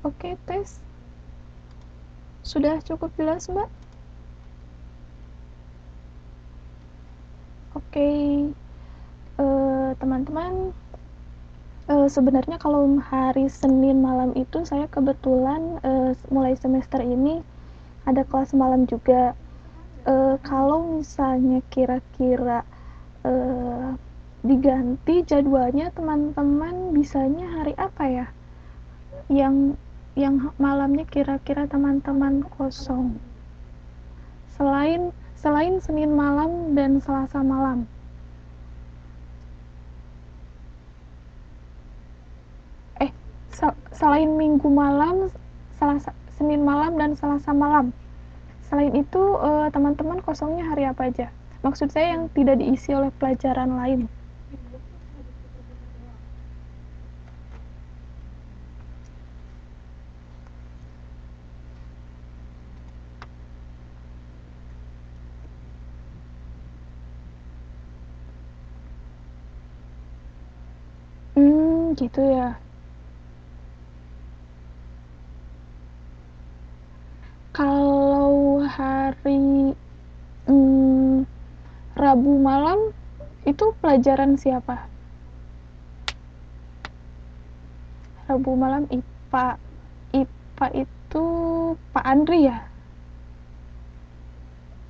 Oke, tes. Sudah cukup jelas, Mbak? Oke, teman-teman, sebenarnya kalau hari Senin malam itu saya kebetulan mulai semester ini ada kelas malam juga. Kalau misalnya kira-kira diganti jadwalnya, teman-teman bisanya hari apa ya? Yang malamnya kira-kira teman-teman kosong. Selain selain Senin malam dan Selasa malam. Eh, selain Minggu malam, Senin malam dan Selasa malam. Selain itu, teman-teman kosongnya hari apa aja? Maksud saya yang tidak diisi oleh pelajaran lain. Gitu ya. Kalau hari hmm, Rabu malam itu pelajaran siapa? Rabu malam IPA. IPA itu Pak Andri ya?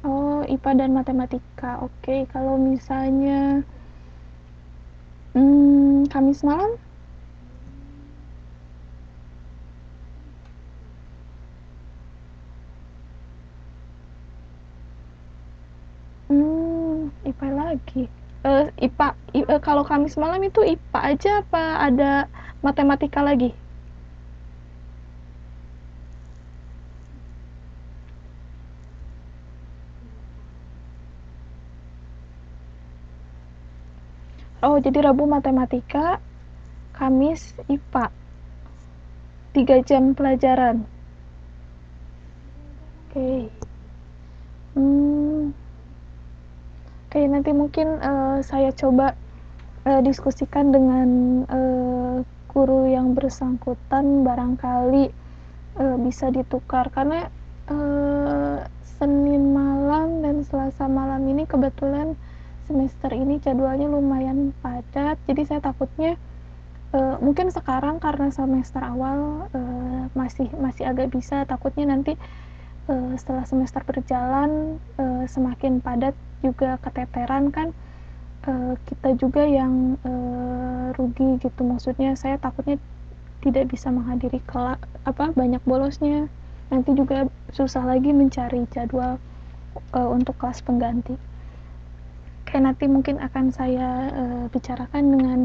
Oh, IPA dan matematika. Oke, kalau misalnya Kamis malam? IPA lagi. Kalau Kamis malam itu IPA aja apa ada matematika lagi? Oh, jadi Rabu matematika, Kamis IPA. 3 jam pelajaran. Oke. Hmm, oke, nanti mungkin saya coba diskusikan dengan guru yang bersangkutan, barangkali bisa ditukar karena eh, Senin malam dan Selasa malam ini kebetulan semester ini jadwalnya lumayan padat, jadi saya takutnya mungkin sekarang karena semester awal masih masih agak bisa, takutnya nanti setelah semester berjalan semakin padat juga keteteran kan, kita juga yang rugi gitu. Maksudnya saya takutnya tidak bisa menghadiri banyak bolosnya, nanti juga susah lagi mencari jadwal untuk kelas pengganti. Kayak nanti mungkin akan saya bicarakan dengan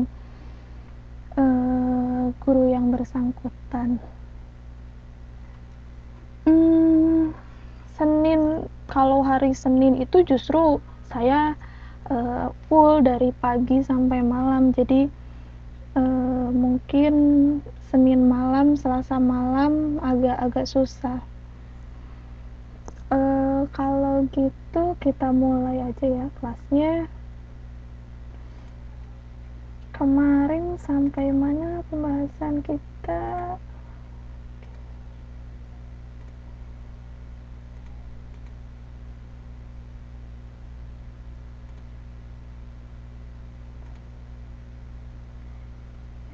guru yang bersangkutan. Senin, kalau hari Senin itu justru saya full dari pagi sampai malam, jadi mungkin Senin malam, Selasa malam agak-agak susah. Kalau gitu kita mulai aja ya kelasnya. Kemarin sampai mana pembahasan kita?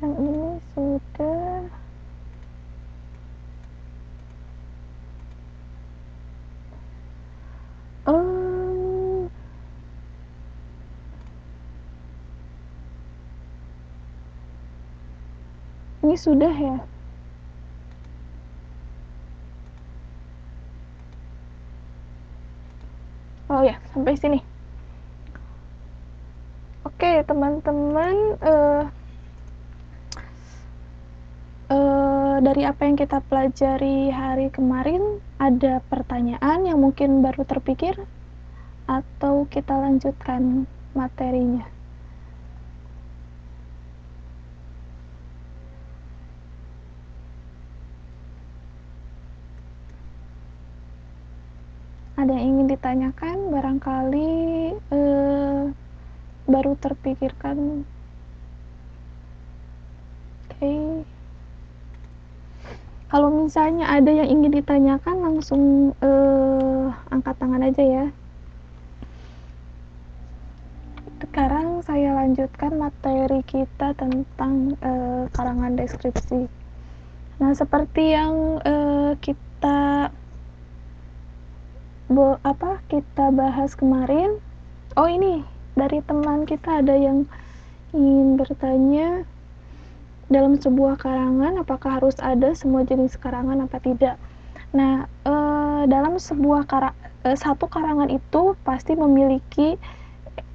Yang ini sudah. um, ini sudah ya. Oh ya, sampai sini. Oke, teman-teman, dari apa yang kita pelajari hari kemarin, ada pertanyaan yang mungkin baru terpikir atau kita lanjutkan materinya? Ada yang ingin ditanyakan? Barangkali baru terpikirkan. Oke. Kalau misalnya ada yang ingin ditanyakan langsung angkat tangan aja ya. Sekarang saya lanjutkan materi kita tentang karangan deskripsi. Nah, seperti yang kita bahas kemarin. Oh, ini dari teman kita ada yang ingin bertanya, dalam sebuah karangan apakah harus ada semua jenis karangan apa tidak? Nah, dalam sebuah satu karangan itu pasti memiliki,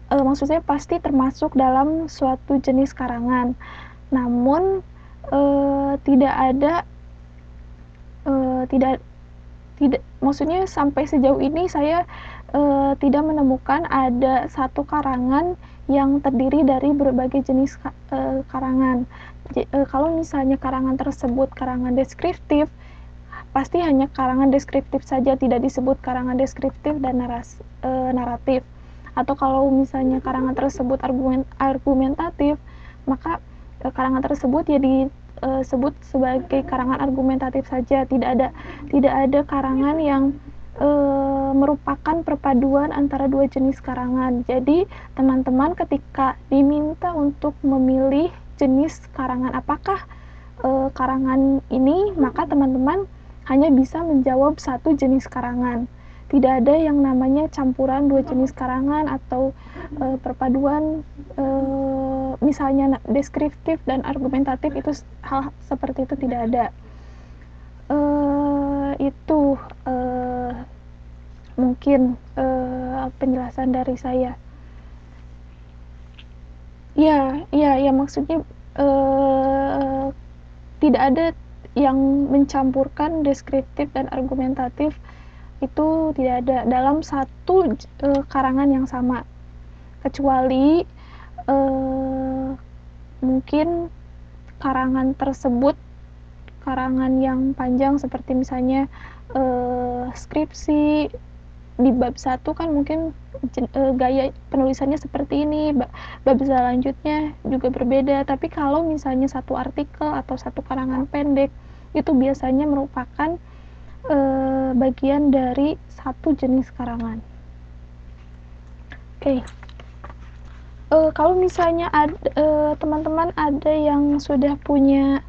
maksud saya pasti termasuk dalam suatu jenis karangan. Namun tidak ada, maksudnya sampai sejauh ini saya tidak menemukan ada satu karangan yang terdiri dari berbagai jenis karangan. Kalau misalnya karangan tersebut karangan deskriptif, pasti hanya karangan deskriptif saja, tidak disebut karangan deskriptif dan naratif. Atau kalau misalnya karangan tersebut argumentatif, maka karangan tersebut ya disebut sebagai karangan argumentatif saja. Tidak ada karangan yang merupakan perpaduan antara dua jenis karangan. Jadi teman-teman ketika diminta untuk memilih jenis karangan apakah karangan ini, maka teman-teman hanya bisa menjawab satu jenis karangan. Tidak ada yang namanya campuran dua jenis karangan atau perpaduan, misalnya deskriptif dan argumentatif, itu hal seperti itu tidak ada. Itu mungkin penjelasan dari saya. Ya, maksudnya tidak ada yang mencampurkan deskriptif dan argumentatif, itu tidak ada dalam satu karangan yang sama, kecuali mungkin karangan tersebut karangan yang panjang seperti misalnya skripsi di bab 1 kan mungkin gaya penulisannya seperti ini, bab selanjutnya juga berbeda. Tapi kalau misalnya satu artikel atau satu karangan pendek, itu biasanya merupakan bagian dari satu jenis karangan. Oke. Kalau misalnya teman-teman ada yang sudah punya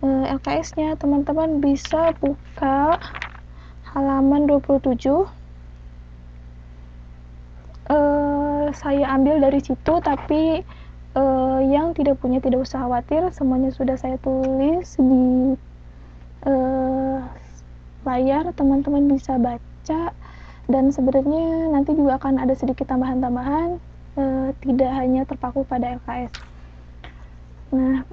LKS-nya, teman-teman bisa buka halaman 27. Saya ambil dari situ, tapi yang tidak punya tidak usah khawatir, semuanya sudah saya tulis di layar, teman-teman bisa baca, dan sebenarnya nanti juga akan ada sedikit tambahan-tambahan, tidak hanya terpaku pada LKS. Nah,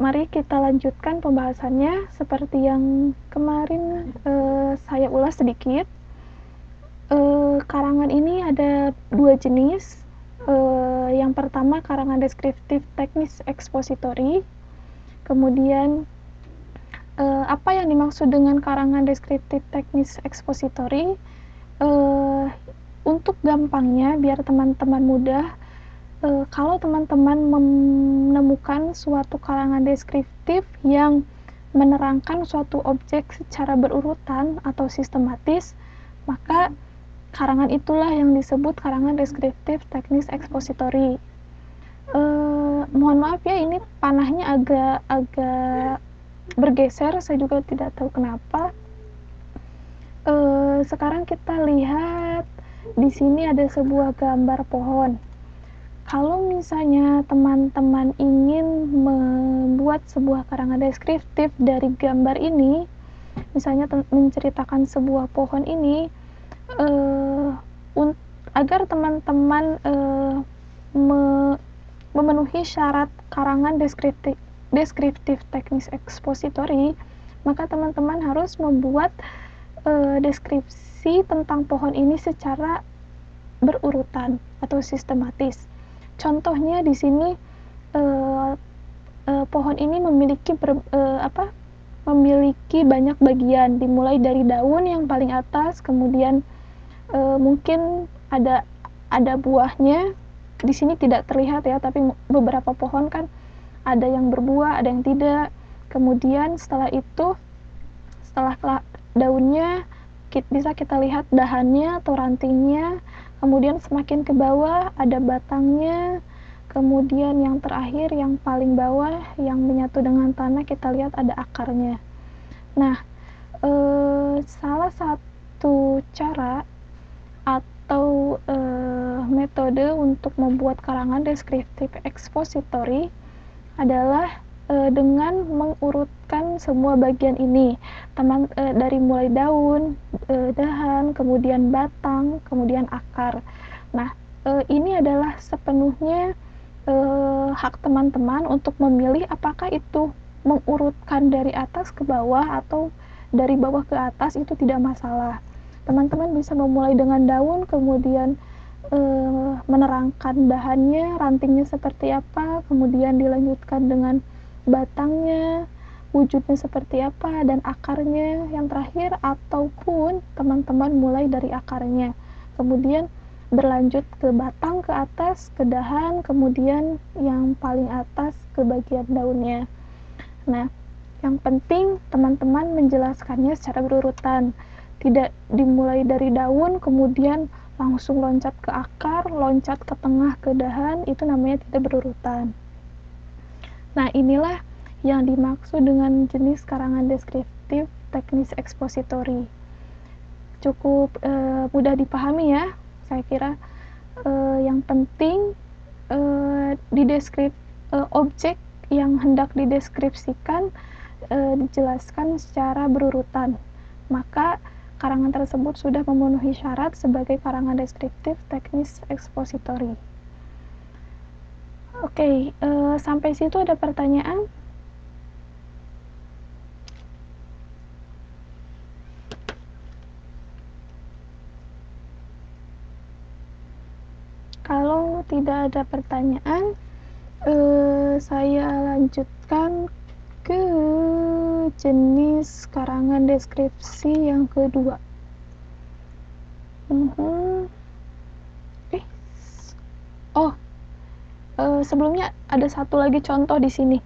mari kita lanjutkan pembahasannya. Seperti yang kemarin saya ulas sedikit, karangan ini ada dua jenis. Yang pertama karangan deskriptif teknis ekspositori. Kemudian apa yang dimaksud dengan karangan deskriptif teknis ekspositori? Untuk gampangnya biar teman-teman mudah, kalau teman-teman menemukan suatu karangan deskriptif yang menerangkan suatu objek secara berurutan atau sistematis, maka karangan itulah yang disebut karangan deskriptif teknis ekspositori. Mohon maaf ya, ini panahnya agak bergeser, saya juga tidak tahu kenapa. Sekarang kita lihat di sini ada sebuah gambar pohon. Kalau misalnya teman-teman ingin membuat sebuah karangan deskriptif dari gambar ini, misalnya menceritakan sebuah pohon ini, agar teman-teman memenuhi syarat karangan deskriptif teknis ekspositori, maka teman-teman harus membuat deskripsi tentang pohon ini secara berurutan atau sistematis. Contohnya di sini pohon ini memiliki banyak bagian, dimulai dari daun yang paling atas, kemudian mungkin ada buahnya. Di sini tidak terlihat ya, tapi beberapa pohon kan ada yang berbuah, ada yang tidak. Kemudian setelah itu setelah daunnya bisa kita lihat dahannya atau rantingnya, kemudian semakin ke bawah ada batangnya, kemudian yang terakhir yang paling bawah yang menyatu dengan tanah kita lihat ada akarnya. Nah, salah satu cara atau metode untuk membuat karangan deskriptif ekspositori adalah dengan mengurutkan semua bagian ini, dari mulai daun, dahan, kemudian batang, kemudian akar. Nah, ini adalah sepenuhnya hak teman-teman untuk memilih apakah itu mengurutkan dari atas ke bawah atau dari bawah ke atas, itu tidak masalah. Teman-teman bisa memulai dengan daun, kemudian menerangkan dahannya, rantingnya seperti apa, kemudian dilanjutkan dengan batangnya, wujudnya seperti apa, dan akarnya yang terakhir, ataupun teman-teman mulai dari akarnya, kemudian berlanjut ke batang, ke atas, ke dahan, kemudian yang paling atas ke bagian daunnya. Nah, yang penting teman-teman menjelaskannya secara berurutan, tidak dimulai dari daun kemudian langsung loncat ke akar, loncat ke tengah, ke dahan, itu namanya tidak berurutan. Nah, inilah yang dimaksud dengan jenis karangan deskriptif teknis ekspositori. Cukup mudah dipahami ya, saya kira. Yang penting objek yang hendak dideskripsikan dijelaskan secara berurutan, maka karangan tersebut sudah memenuhi syarat sebagai karangan deskriptif teknis ekspositori. Oke, sampai situ ada pertanyaan? Kalau tidak ada pertanyaan, saya lanjutkan ke jenis karangan deskripsi yang kedua. Sebelumnya ada satu lagi contoh di sini.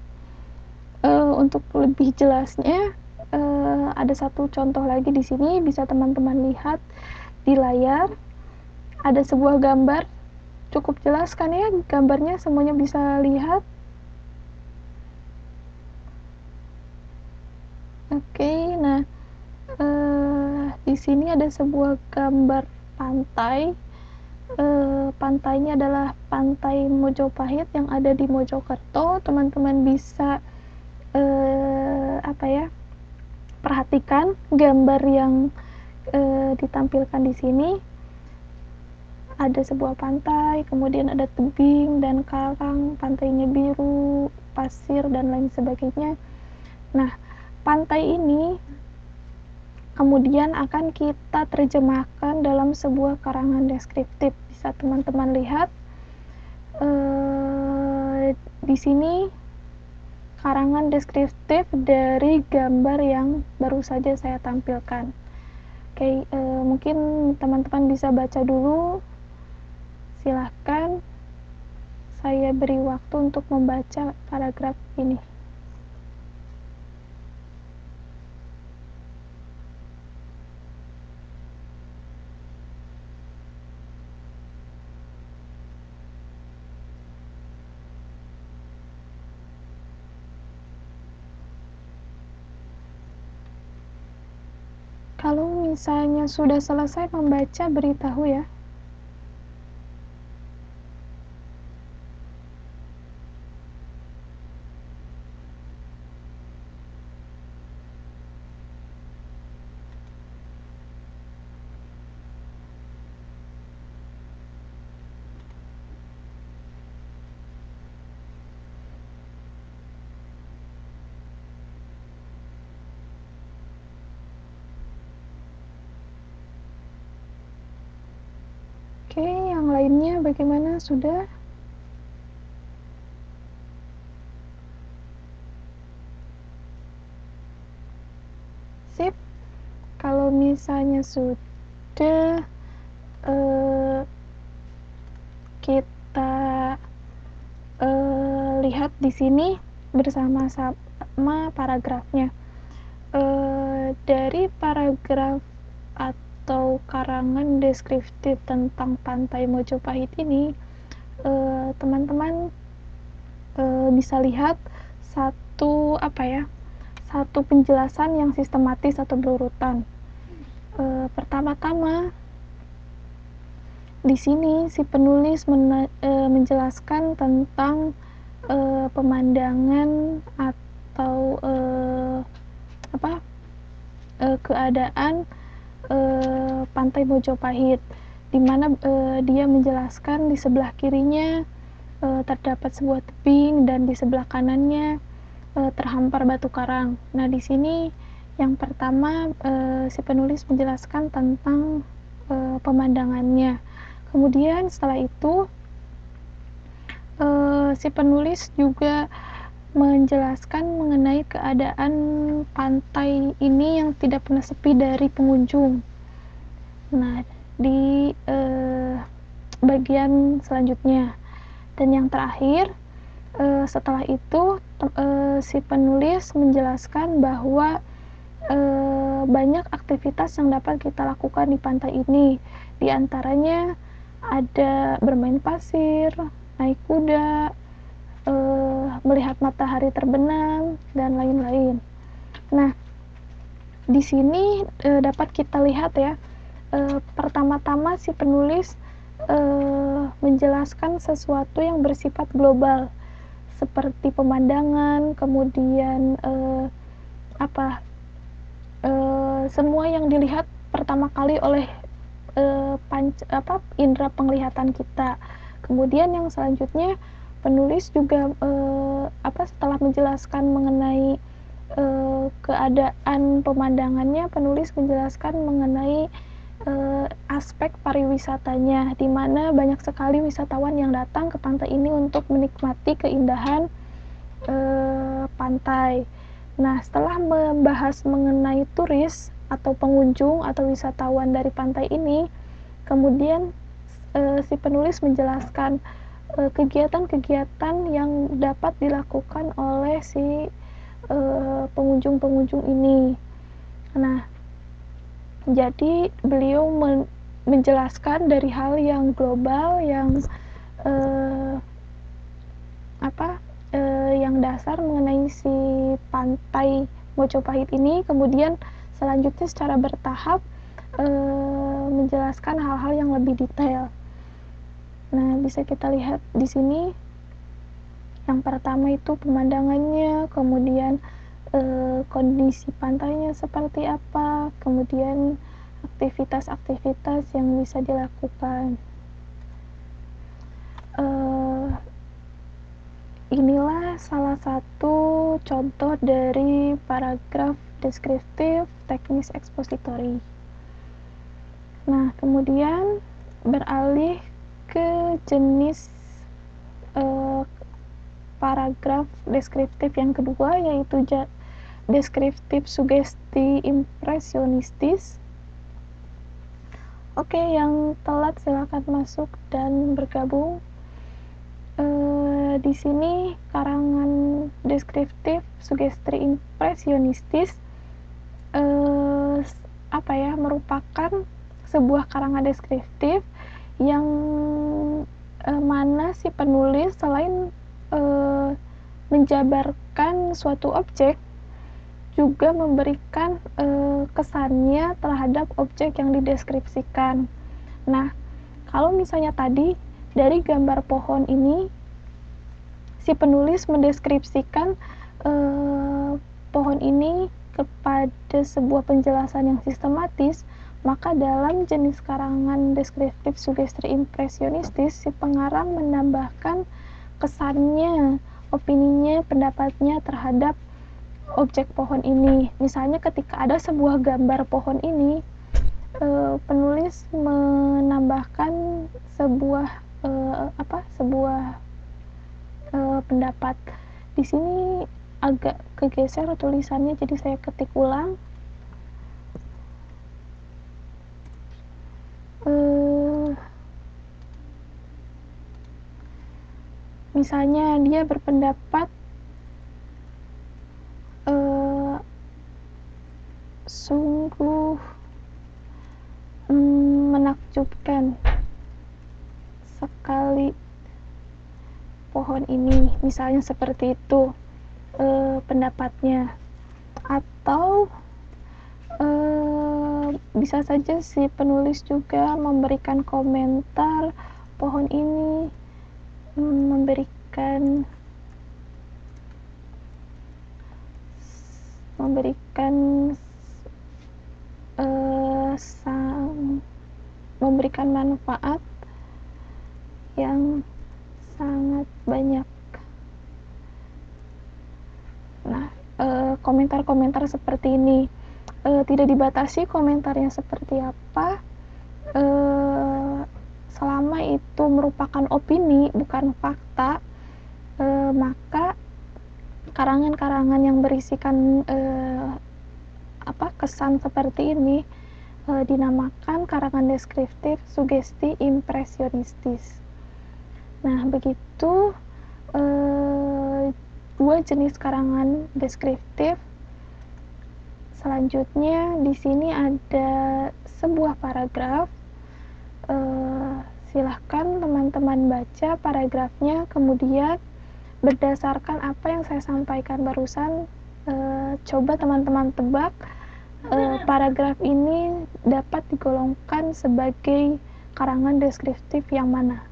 Untuk lebih jelasnya, ada satu contoh lagi di sini, bisa teman-teman lihat di layar. Ada sebuah gambar, cukup jelas kan ya gambarnya, semuanya bisa lihat. Oke, nah di sini ada sebuah gambar pantai. Pantainya adalah Pantai Mojopahit yang ada di Mojokerto. Teman-teman bisa perhatikan gambar yang ditampilkan di sini. Ada sebuah pantai, kemudian ada tebing dan karang, pantainya biru, pasir dan lain sebagainya. Nah, pantai ini kemudian akan kita terjemahkan dalam sebuah karangan deskriptif. Bisa teman-teman lihat di sini karangan deskriptif dari gambar yang baru saja saya tampilkan. Oke, mungkin teman-teman bisa baca dulu. Silahkan, saya beri waktu untuk membaca paragraf ini. Kalau misalnya sudah selesai membaca, beritahu ya. Oke, yang lainnya bagaimana? Sudah? Sip. Kalau misalnya sudah, kita lihat di sini bersama-sama paragrafnya. dari paragraf atau karangan deskriptif tentang Pantai Mojopahit ini, teman-teman bisa lihat satu penjelasan yang sistematis atau berurutan. Pertama-tama di sini si penulis menjelaskan tentang pemandangan atau keadaan Pantai Mojopahit, di mana dia menjelaskan di sebelah kirinya terdapat sebuah tebing dan di sebelah kanannya terhampar batu karang. Nah, di sini yang pertama si penulis menjelaskan tentang pemandangannya. Kemudian setelah itu si penulis juga menjelaskan mengenai keadaan pantai ini yang tidak pernah sepi dari pengunjung. Nah, di bagian selanjutnya dan yang terakhir, setelah itu si penulis menjelaskan bahwa banyak aktivitas yang dapat kita lakukan di pantai ini. Di antaranya ada bermain pasir, naik kuda, melihat matahari terbenam, dan lain-lain. Nah, di sini dapat kita lihat ya, pertama-tama si penulis menjelaskan sesuatu yang bersifat global seperti pemandangan, kemudian semua yang dilihat pertama kali oleh indera penglihatan kita. Kemudian yang selanjutnya penulis juga setelah menjelaskan mengenai keadaan pemandangannya, penulis menjelaskan mengenai aspek pariwisatanya, di mana banyak sekali wisatawan yang datang ke pantai ini untuk menikmati keindahan pantai. Nah, setelah membahas mengenai turis atau pengunjung atau wisatawan dari pantai ini, kemudian si penulis menjelaskan kegiatan-kegiatan yang dapat dilakukan oleh si pengunjung-pengunjung ini. Nah, jadi beliau menjelaskan dari hal yang global, yang yang dasar mengenai si Pantai Mojopahit ini, kemudian selanjutnya secara bertahap menjelaskan hal-hal yang lebih detail. Nah, bisa kita lihat di sini. Yang pertama itu pemandangannya, kemudian kondisi pantainya seperti apa, kemudian aktivitas-aktivitas yang bisa dilakukan. Inilah salah satu contoh dari paragraf deskriptif teknis ekspositori. Nah, kemudian beralih ke jenis paragraf deskriptif yang kedua, yaitu deskriptif sugesti impresionistis. Oke, yang telat silakan masuk dan bergabung. Di sini karangan deskriptif sugesti impresionistis merupakan sebuah karangan deskriptif yang mana si penulis selain menjabarkan suatu objek, juga memberikan kesannya terhadap objek yang dideskripsikan. Nah, kalau misalnya tadi dari gambar pohon ini, si penulis mendeskripsikan pohon ini kepada sebuah penjelasan yang sistematis, maka dalam jenis karangan deskriptif sugesti impresionistis, si pengarang menambahkan kesannya, opininya, pendapatnya terhadap objek pohon ini. Misalnya ketika ada sebuah gambar pohon ini, penulis menambahkan sebuah pendapat. Di sini agak kegeser tulisannya, jadi saya ketik ulang. Misalnya dia berpendapat sungguh menakjubkan sekali pohon ini, misalnya seperti itu pendapatnya. Atau bisa saja si penulis juga memberikan komentar pohon ini memberikan memberikan manfaat yang sangat banyak. Nah, komentar-komentar seperti ini tidak dibatasi komentarnya seperti apa, selama itu merupakan opini bukan fakta, maka karangan-karangan yang berisikan kesan seperti ini dinamakan karangan deskriptif, sugesti, impresionistis. Nah, begitu dua jenis karangan deskriptif. Selanjutnya di sini ada sebuah paragraf. Silahkan teman-teman baca paragrafnya, kemudian berdasarkan apa yang saya sampaikan barusan, coba teman-teman tebak paragraf ini dapat digolongkan sebagai karangan deskriptif yang mana.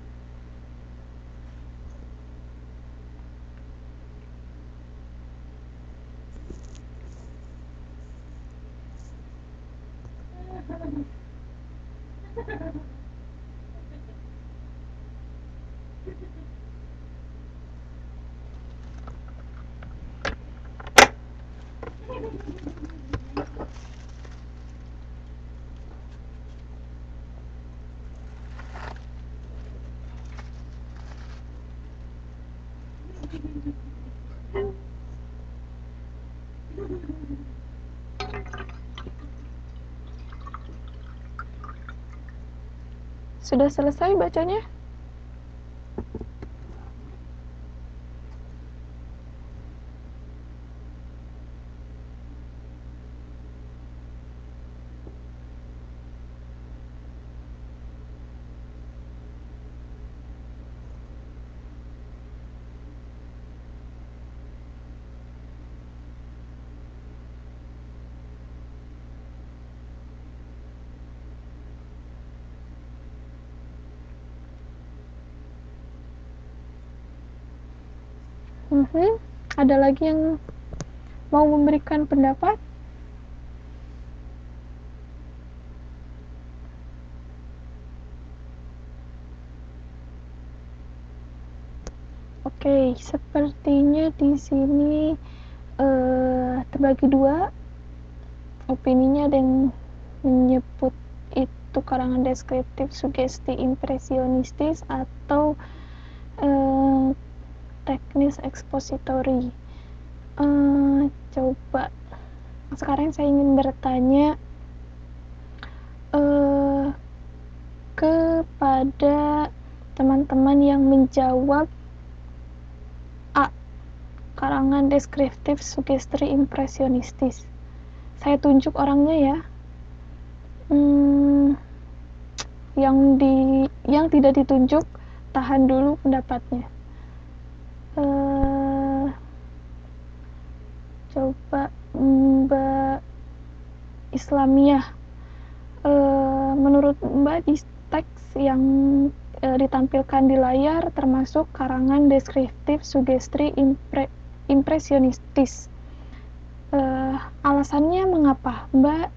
Sudah selesai bacanya? Ada lagi yang mau memberikan pendapat? Oke, sepertinya di sini terbagi dua. Opininya ada yang menyebut itu karangan deskriptif, sugesti, impresionistis, atau teknis ekspositori. Coba sekarang saya ingin bertanya kepada teman-teman yang menjawab A, karangan deskriptif, sugesti, impresionistis. Saya tunjuk orangnya ya. Yang tidak ditunjuk, tahan dulu pendapatnya. Coba Mbak Islamiyah, menurut Mbak di teks yang ditampilkan di layar termasuk karangan deskriptif, sugesti, impresionistis. Alasannya mengapa Mbak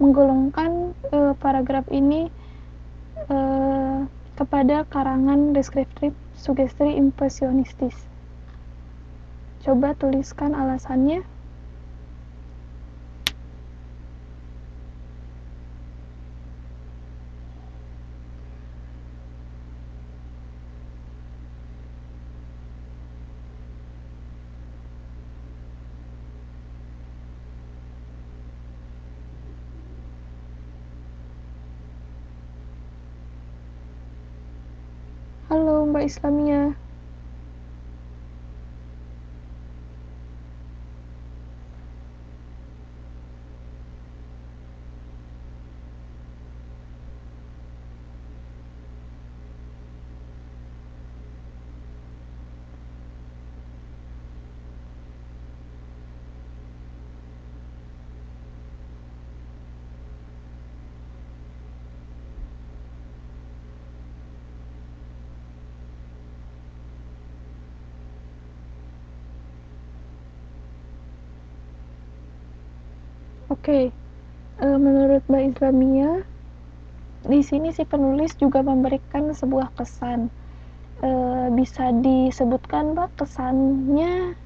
menggolongkan paragraf ini kepada karangan deskriptif, sugesti, impresionistis? Coba tuliskan alasannya. Halo Mbak Islamiyah. Oke, menurut Mbak Islamia, di sini si penulis juga memberikan sebuah kesan. Bisa disebutkan Mbak kesannya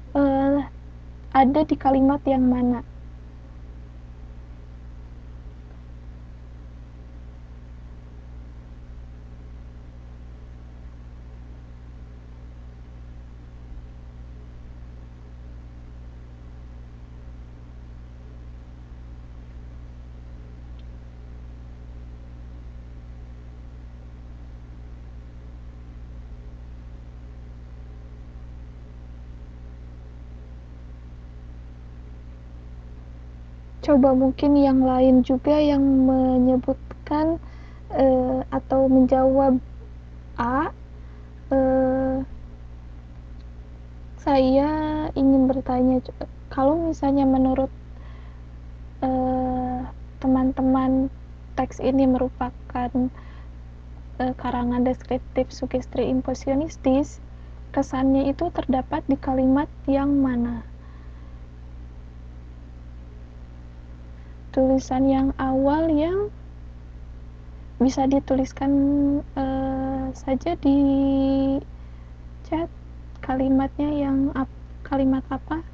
ada di kalimat yang mana? Coba mungkin yang lain juga yang menyebutkan atau menjawab A. Saya ingin bertanya, kalau misalnya menurut teman-teman teks ini merupakan karangan deskriptif sugesti impresionistis, kesannya itu terdapat di kalimat yang mana? Tulisan yang awal yang bisa dituliskan saja di chat kalimatnya yang kalimat apa?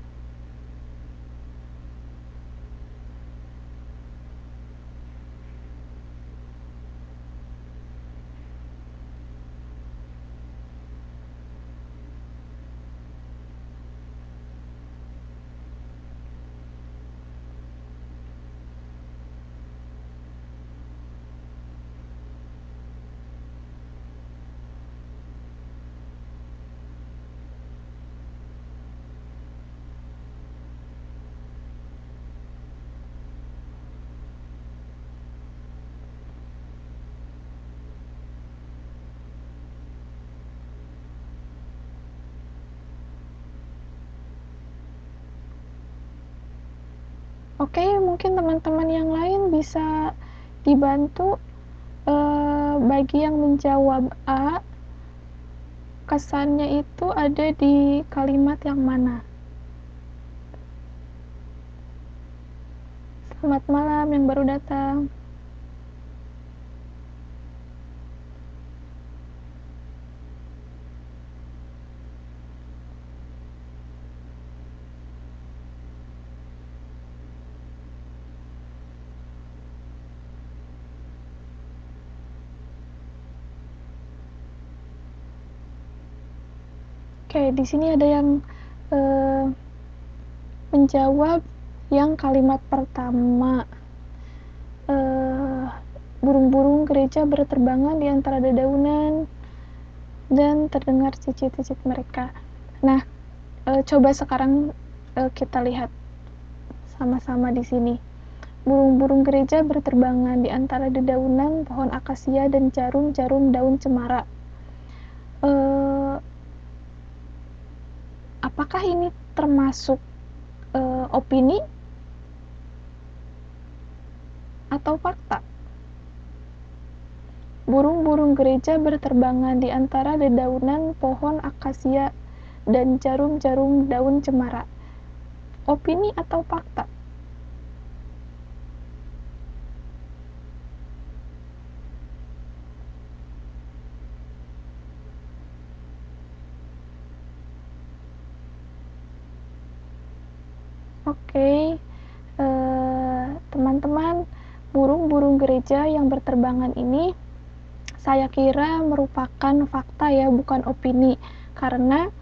Oke, mungkin teman-teman yang lain bisa dibantu bagi yang menjawab A, kesannya itu ada di kalimat yang mana? Selamat malam yang baru datang. Oke, di sini ada yang menjawab yang kalimat pertama. Burung-burung gereja berterbangan di antara dedaunan dan terdengar cicit-cicit mereka. Nah, coba sekarang kita lihat sama-sama di sini. Burung-burung gereja berterbangan di antara dedaunan pohon akasia dan jarum-jarum daun cemara. Apakah ini termasuk opini atau fakta? Burung-burung gereja berterbangan di antara dedaunan pohon akasia dan jarum-jarum daun cemara. Opini atau fakta? Oke, teman-teman, burung-burung gereja yang berterbangan ini saya kira merupakan fakta ya, bukan opini. Karena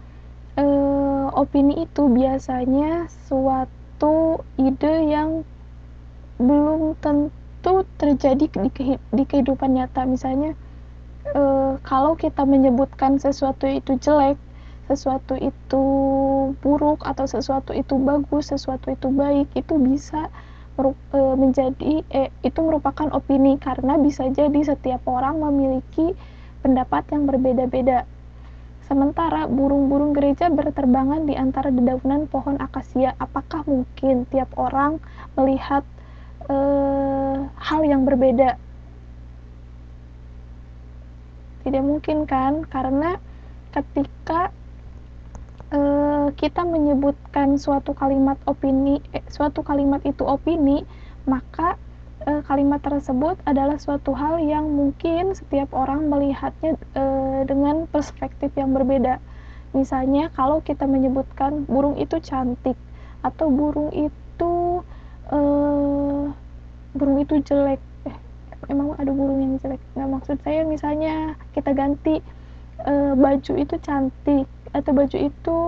opini itu biasanya suatu ide yang belum tentu terjadi di kehidupan nyata. Misalnya kalau kita menyebutkan sesuatu itu jelek, sesuatu itu buruk, atau sesuatu itu bagus, sesuatu itu baik, itu bisa itu merupakan opini, karena bisa jadi setiap orang memiliki pendapat yang berbeda-beda. Sementara burung-burung gereja berterbangan di antara dedaunan pohon akasia. Apakah mungkin tiap orang melihat hal yang berbeda? Tidak mungkin kan, karena ketika kita menyebutkan suatu kalimat itu opini, maka kalimat tersebut adalah suatu hal yang mungkin setiap orang melihatnya dengan perspektif yang berbeda. Misalnya kalau kita menyebutkan burung itu cantik atau burung itu jelek. Emang ada burung yang jelek? Nggak, maksud saya misalnya kita ganti baju itu cantik atau baju itu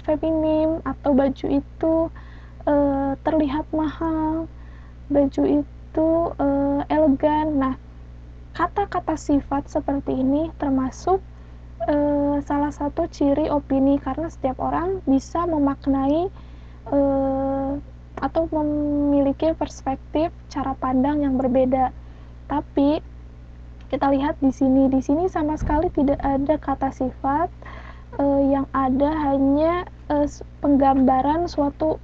feminim atau baju itu terlihat mahal, baju itu elegan. Nah, kata-kata sifat seperti ini termasuk salah satu ciri opini, karena setiap orang bisa memaknai atau memiliki perspektif cara pandang yang berbeda. Tapi kita lihat di sini sama sekali tidak ada kata sifat, yang ada hanya penggambaran suatu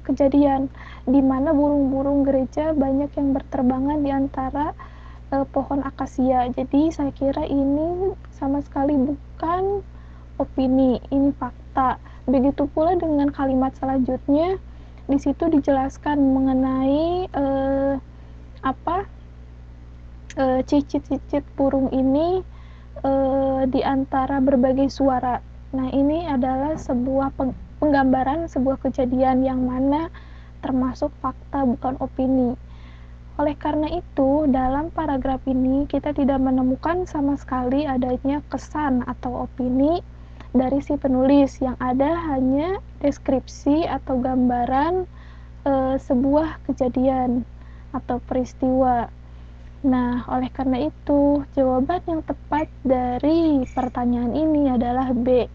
kejadian di mana burung-burung gereja banyak yang berterbangan di antara pohon akasia. Jadi saya kira ini sama sekali bukan opini, ini fakta. Begitu pula dengan kalimat selanjutnya, di situ dijelaskan mengenai cicit-cicit burung ini di antara berbagai suara. Nah, ini adalah sebuah penggambaran sebuah kejadian yang mana termasuk fakta bukan opini. Oleh karena itu, dalam paragraf ini kita tidak menemukan sama sekali adanya kesan atau opini dari si penulis, yang ada hanya deskripsi atau gambaran sebuah kejadian atau peristiwa. Nah, oleh karena itu, jawaban yang tepat dari pertanyaan ini adalah B,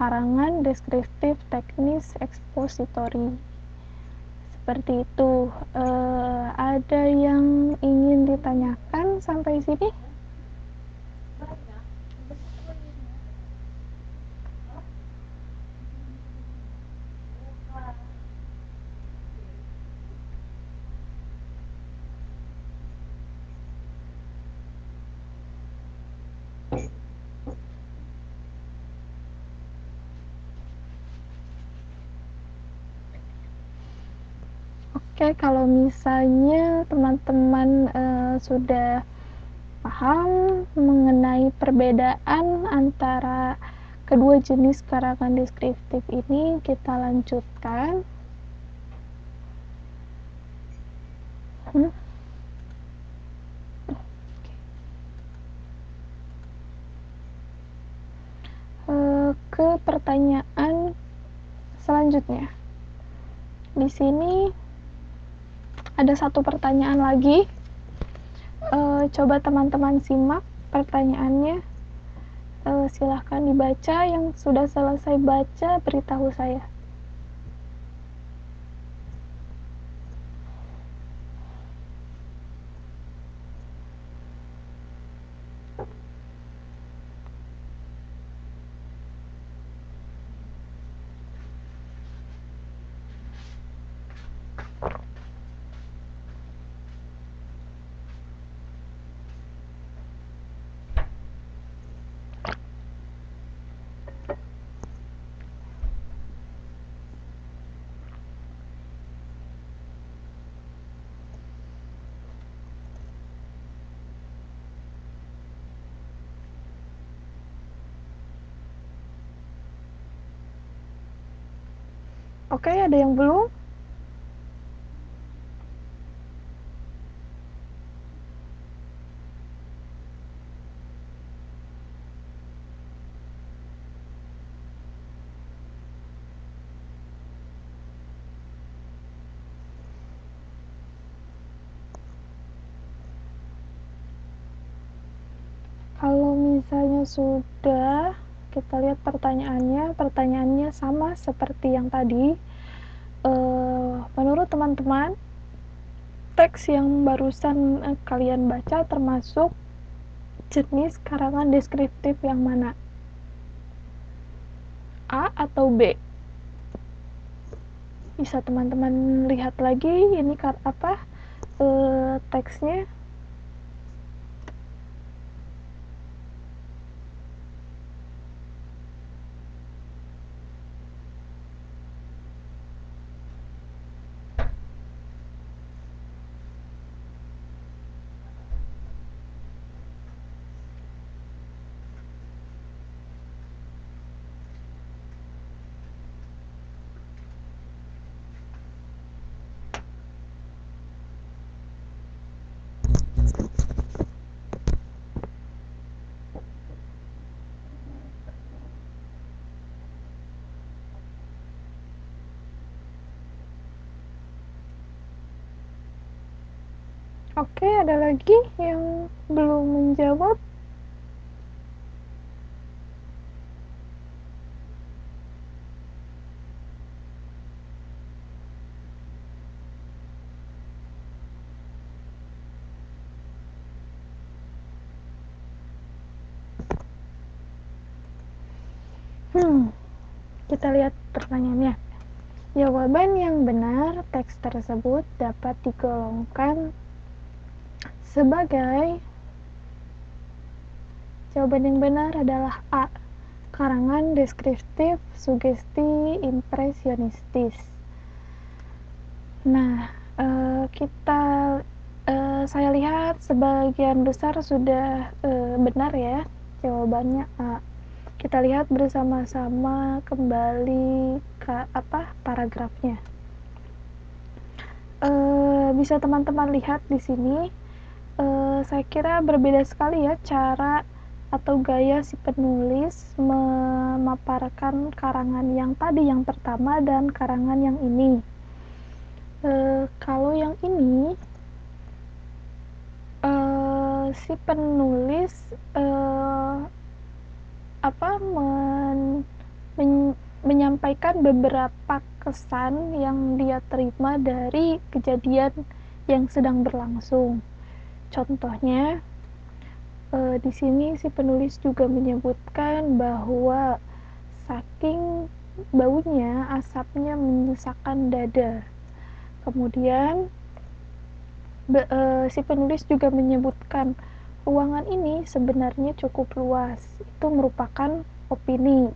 karangan deskriptif teknis ekspositori. Seperti itu. Ada yang ingin ditanyakan sampai sini? Oke, kalau misalnya teman-teman sudah paham mengenai perbedaan antara kedua jenis karangan deskriptif ini, kita lanjutkan. Ke pertanyaan selanjutnya. Di sini ada satu pertanyaan lagi. Coba teman-teman simak pertanyaannya. Silahkan dibaca. Yang sudah selesai baca, beritahu saya. Oke, ada yang belum? Kalau misalnya sudah, kita lihat pertanyaannya. Pertanyaannya sama seperti yang tadi. Menurut teman-teman, teks yang barusan kalian baca termasuk jenis karangan deskriptif yang mana? A atau B? Bisa teman-teman lihat lagi ini teksnya. Oke, ada lagi yang belum menjawab? Kita lihat pertanyaannya. Jawaban yang benar teks tersebut dapat digolongkan sebagai, jawaban yang benar adalah A, karangan deskriptif sugesti impresionistis. Nah, saya lihat sebagian besar sudah benar ya, jawabannya A. Kita lihat bersama-sama kembali ke paragrafnya. Bisa teman-teman lihat di sini, saya kira berbeda sekali ya cara atau gaya si penulis memaparkan karangan yang tadi, yang pertama, dan karangan yang ini. Kalau yang ini, si penulis menyampaikan beberapa kesan yang dia terima dari kejadian yang sedang berlangsung. Contohnya, di sini si penulis juga menyebutkan bahwa saking baunya, asapnya menyesakkan dada. Kemudian si penulis juga menyebutkan ruangan ini sebenarnya cukup luas. Itu merupakan opini.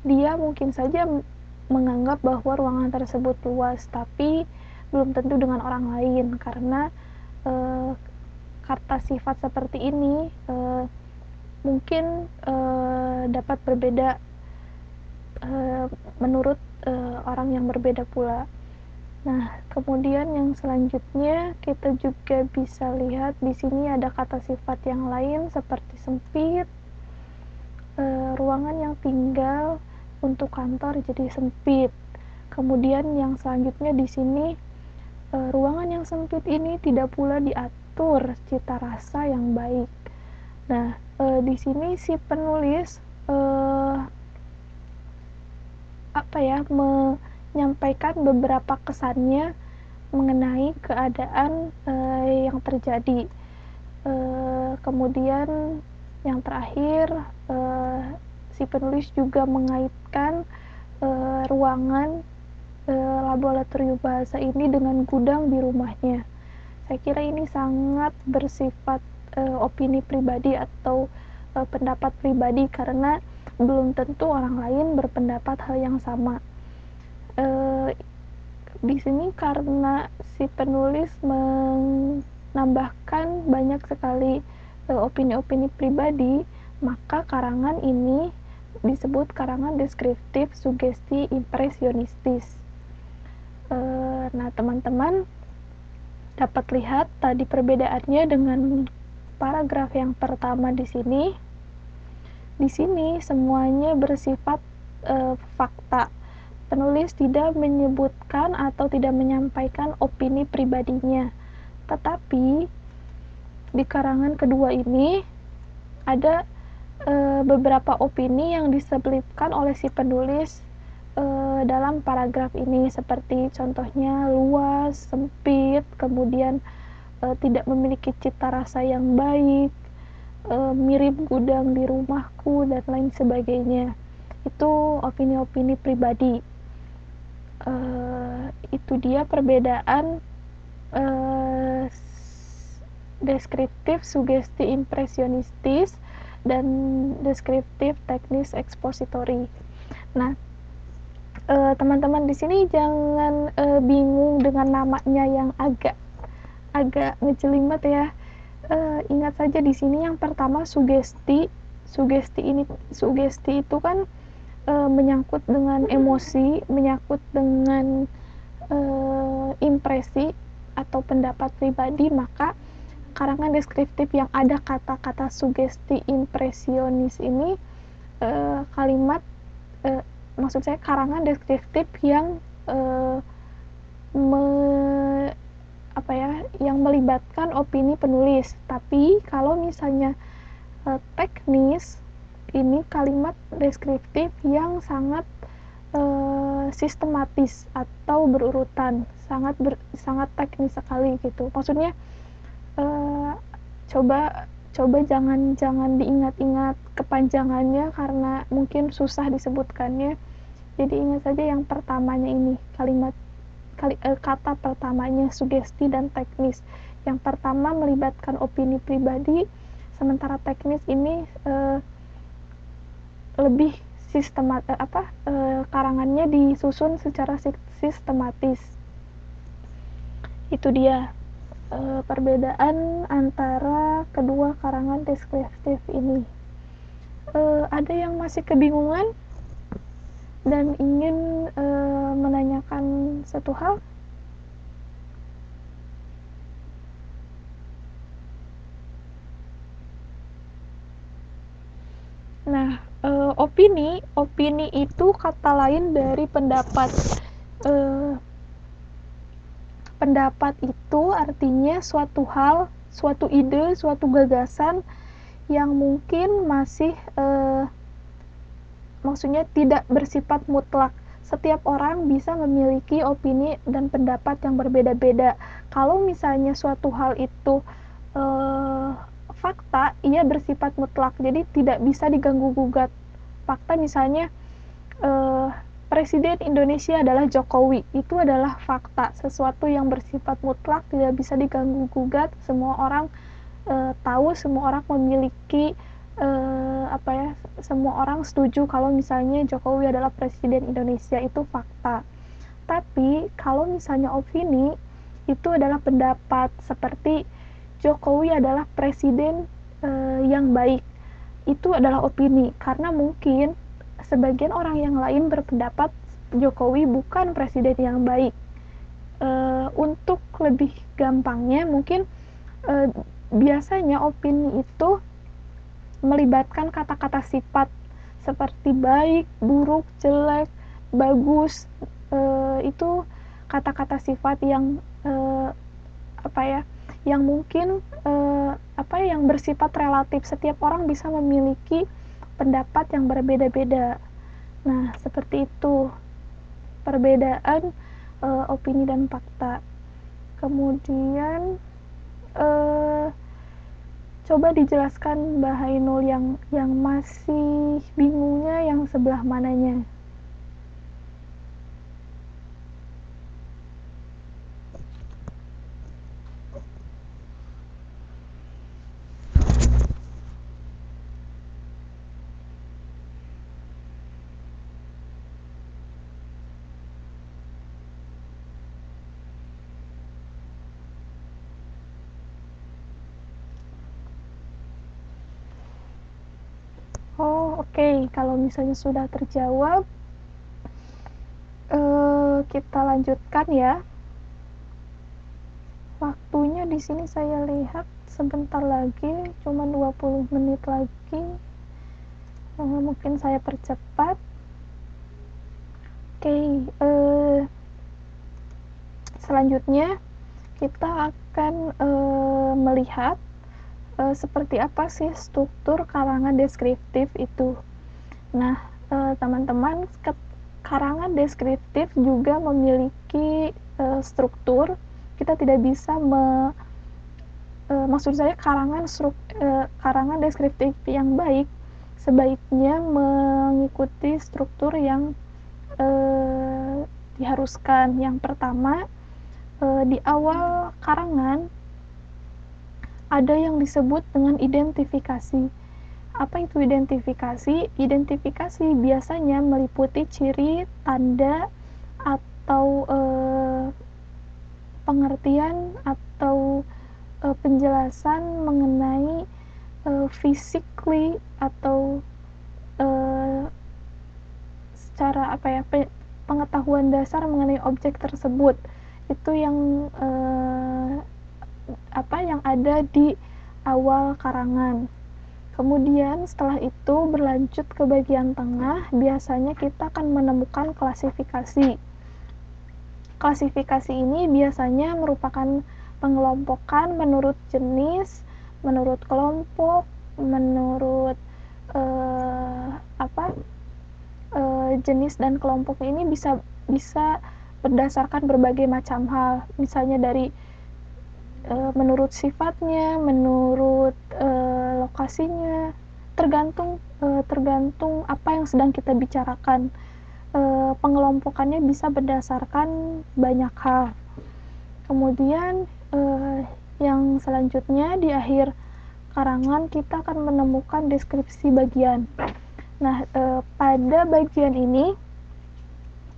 Dia mungkin saja menganggap bahwa ruangan tersebut luas, tapi belum tentu dengan orang lain, karena kata sifat seperti ini mungkin dapat berbeda menurut orang yang berbeda pula. Nah, kemudian yang selanjutnya kita juga bisa lihat di sini ada kata sifat yang lain seperti sempit, ruangan yang tinggal untuk kantor jadi sempit. Kemudian yang selanjutnya di sini, ruangan yang sempit ini tidak pula diatur cita rasa yang baik. Nah, di sini si penulis menyampaikan beberapa kesannya mengenai keadaan yang terjadi. Kemudian yang terakhir, si penulis juga mengaitkan ruangan laboratorium bahasa ini dengan gudang di rumahnya. Saya kira ini sangat bersifat opini pribadi atau pendapat pribadi, karena belum tentu orang lain berpendapat hal yang sama. Di sini karena si penulis menambahkan banyak sekali opini-opini pribadi, maka karangan ini disebut karangan deskriptif sugesti impresionistis. Nah, teman-teman dapat lihat tadi perbedaannya dengan paragraf yang pertama di sini. Di sini semuanya bersifat fakta. Penulis tidak menyebutkan atau tidak menyampaikan opini pribadinya. Tetapi di karangan kedua ini ada beberapa opini yang diselipkan oleh si penulis dalam paragraf ini, seperti contohnya luas, sempit, kemudian tidak memiliki cita rasa yang baik, mirip gudang di rumahku, dan lain sebagainya. Itu opini-opini pribadi. Itu dia perbedaan deskriptif sugesti impresionistis dan deskriptif teknis ekspositori. Nah, teman-teman di sini jangan bingung dengan namanya yang agak ngejelimet ya. Ingat saja di sini yang pertama sugesti itu kan menyangkut dengan emosi, menyangkut dengan impresi atau pendapat pribadi, maka karangan deskriptif yang ada kata-kata sugesti impresionis ini maksud saya karangan deskriptif yang yang melibatkan opini penulis. Tapi kalau misalnya teknis, ini kalimat deskriptif yang sangat sistematis atau berurutan, sangat teknis sekali gitu. Maksudnya coba jangan diingat-ingat kepanjangannya karena mungkin susah disebutkannya. Jadi ingat saja yang pertamanya ini, kata pertamanya sugesti dan teknis. Yang pertama melibatkan opini pribadi, sementara teknis ini lebih karangannya disusun secara sistematis. Itu dia perbedaan antara kedua karangan deskriptif ini. Ada yang masih kebingungan dan ingin menanyakan satu hal? Nah, opini itu kata lain dari pendapat. Pendapat itu artinya suatu hal, suatu ide, suatu gagasan yang mungkin masih maksudnya tidak bersifat mutlak. Setiap orang bisa memiliki opini dan pendapat yang berbeda-beda. Kalau misalnya suatu hal itu fakta, ia bersifat mutlak, jadi tidak bisa diganggu-gugat. Fakta misalnya Presiden Indonesia adalah Jokowi, itu adalah fakta, sesuatu yang bersifat mutlak, tidak bisa diganggu-gugat, semua orang tahu, semua orang memiliki semua orang setuju kalau misalnya Jokowi adalah Presiden Indonesia, itu fakta. Tapi kalau misalnya opini, itu adalah pendapat, seperti Jokowi adalah presiden yang baik. Itu adalah opini, karena mungkin sebagian orang yang lain berpendapat Jokowi bukan presiden yang baik. Untuk lebih gampangnya, mungkin biasanya opini itu melibatkan kata-kata sifat seperti baik, buruk, jelek, bagus. Itu kata-kata sifat yang yang mungkin yang bersifat relatif. Setiap orang bisa memiliki pendapat yang berbeda-beda. Nah, seperti itu perbedaan opini dan fakta. Kemudian coba dijelaskan Mbak Hainul yang masih bingungnya yang sebelah mananya. Oh, oke. Kalau misalnya sudah terjawab, kita lanjutkan ya. Waktunya di sini saya lihat sebentar lagi, cuma 20 menit lagi. Mungkin saya percepat. Oke, selanjutnya kita akan melihat seperti apa sih struktur karangan deskriptif itu. Nah, teman-teman, karangan deskriptif juga memiliki struktur. Kita tidak bisa maksud saya karangan deskriptif yang baik sebaiknya mengikuti struktur yang diharuskan. Yang pertama, di awal karangan ada yang disebut dengan identifikasi. Apa itu identifikasi? Identifikasi biasanya meliputi ciri, tanda, atau pengertian atau penjelasan mengenai physically atau secara pengetahuan dasar mengenai objek tersebut. Itu yang yang ada di awal karangan. Kemudian setelah itu berlanjut ke bagian tengah, biasanya kita akan menemukan klasifikasi. Klasifikasi ini biasanya merupakan pengelompokan menurut jenis, menurut kelompok, menurut jenis dan kelompok ini bisa berdasarkan berbagai macam hal, misalnya dari menurut sifatnya, menurut lokasinya, tergantung apa yang sedang kita bicarakan. Pengelompokannya bisa berdasarkan banyak hal. Kemudian yang selanjutnya di akhir karangan kita akan menemukan deskripsi bagian. Nah, pada bagian ini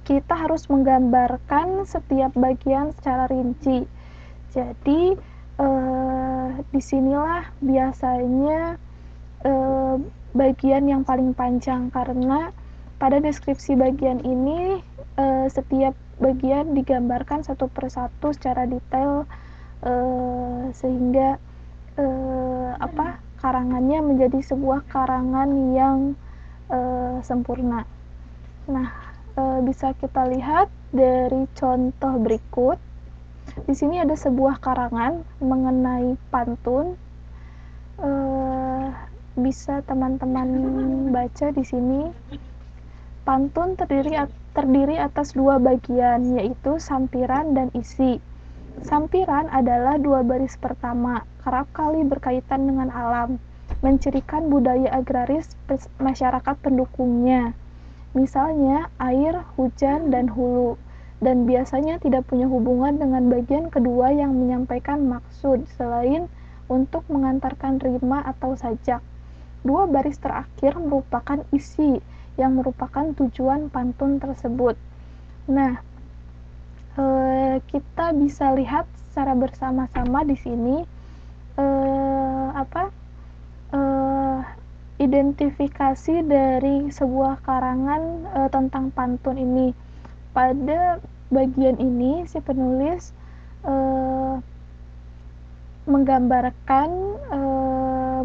kita harus menggambarkan setiap bagian secara rinci. Jadi disinilah biasanya bagian yang paling panjang, karena pada deskripsi bagian ini setiap bagian digambarkan satu persatu secara detail sehingga karangannya menjadi sebuah karangan yang sempurna. Nah, bisa kita lihat dari contoh berikut. Di sini ada sebuah karangan mengenai pantun. Bisa teman-teman baca di sini. Pantun terdiri atas dua bagian, yaitu sampiran dan isi. Sampiran adalah dua baris pertama, kerap kali berkaitan dengan alam, mencirikan budaya agraris masyarakat pendukungnya. Misalnya air, hujan, dan hulu, dan biasanya tidak punya hubungan dengan bagian kedua yang menyampaikan maksud selain untuk mengantarkan rima atau sajak. Dua baris terakhir merupakan isi yang merupakan tujuan pantun tersebut. Nah, kita bisa lihat secara bersama-sama di sini identifikasi dari sebuah karangan tentang pantun ini. Pada bagian ini si penulis menggambarkan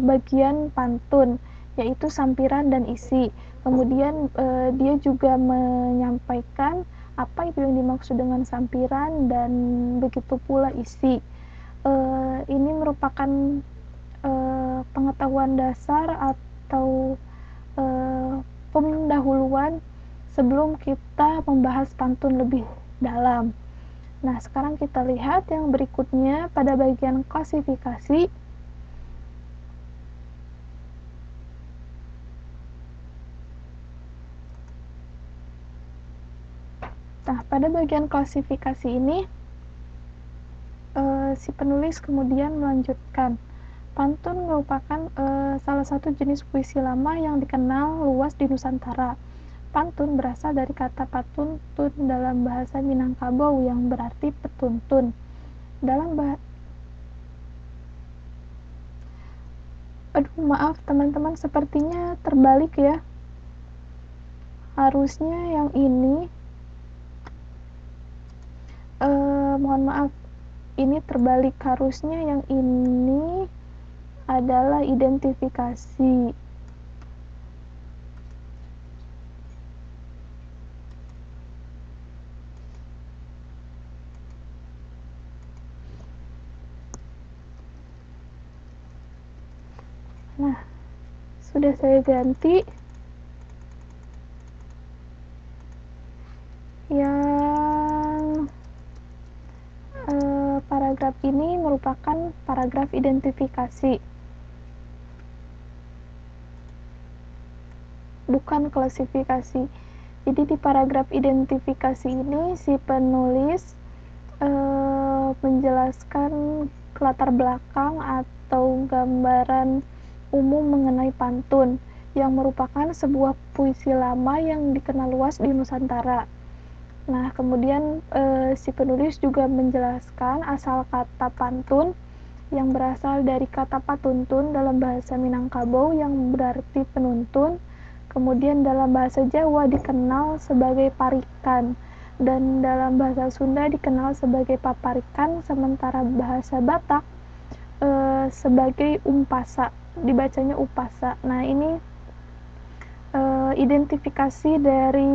bagian pantun, yaitu sampiran dan isi. Kemudian dia juga menyampaikan apa itu yang dimaksud dengan sampiran dan begitu pula isi. Ini merupakan pengetahuan dasar atau pendahuluan sebelum kita membahas pantun lebih dalam. Nah, sekarang kita lihat yang berikutnya pada bagian klasifikasi. Nah, pada bagian klasifikasi ini si penulis kemudian melanjutkan, pantun merupakan salah satu jenis puisi lama yang dikenal luas di Nusantara. Pantun berasal dari kata patuntun dalam bahasa Minangkabau yang berarti petuntun. Maaf teman-teman, sepertinya terbalik ya. Harusnya yang ini mohon maaf, ini terbalik. Harusnya yang ini adalah identifikasi. Nah, sudah saya ganti. Yang paragraf ini merupakan paragraf identifikasi, bukan klasifikasi. Jadi di paragraf identifikasi ini si penulis menjelaskan latar belakang atau gambaran umum mengenai pantun yang merupakan sebuah puisi lama yang dikenal luas di Nusantara. Nah, kemudian si penulis juga menjelaskan asal kata pantun yang berasal dari kata patuntun dalam bahasa Minangkabau yang berarti penuntun. Kemudian dalam bahasa Jawa dikenal sebagai parikan, dan dalam bahasa Sunda dikenal sebagai paparikan, sementara bahasa Batak sebagai umpasa, dibacanya upasa. Nah, ini identifikasi dari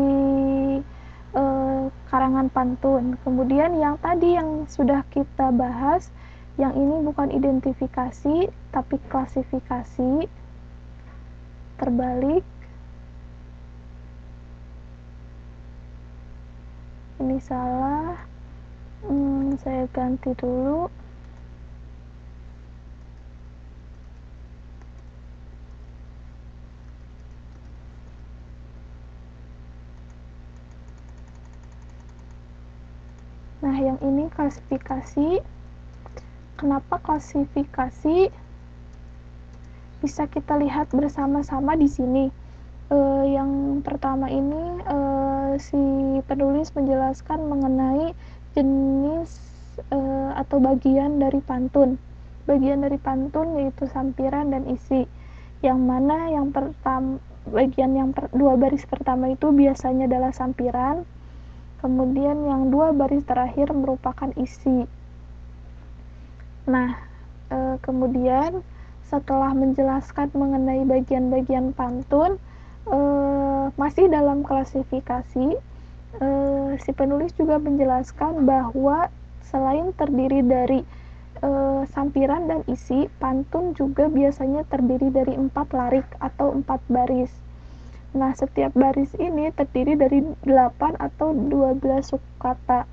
karangan pantun. Kemudian yang tadi yang sudah kita bahas, Yang ini bukan identifikasi, tapi klasifikasi. Terbalik. Ini salah. Saya ganti dulu. Nah, yang ini klasifikasi. Kenapa klasifikasi? Bisa kita lihat bersama-sama di sini. Yang pertama ini si penulis menjelaskan mengenai jenis atau bagian dari pantun. Bagian dari pantun yaitu sampiran dan isi. Yang mana yang pertama, dua baris pertama itu biasanya adalah sampiran. Kemudian yang dua baris terakhir merupakan isi. Nah, kemudian setelah menjelaskan mengenai bagian-bagian pantun, masih dalam klasifikasi, si penulis juga menjelaskan bahwa selain terdiri dari sampiran dan isi, pantun juga biasanya terdiri dari 4 larik atau 4 baris. Nah, setiap baris ini terdiri dari 8 atau 12 suku kata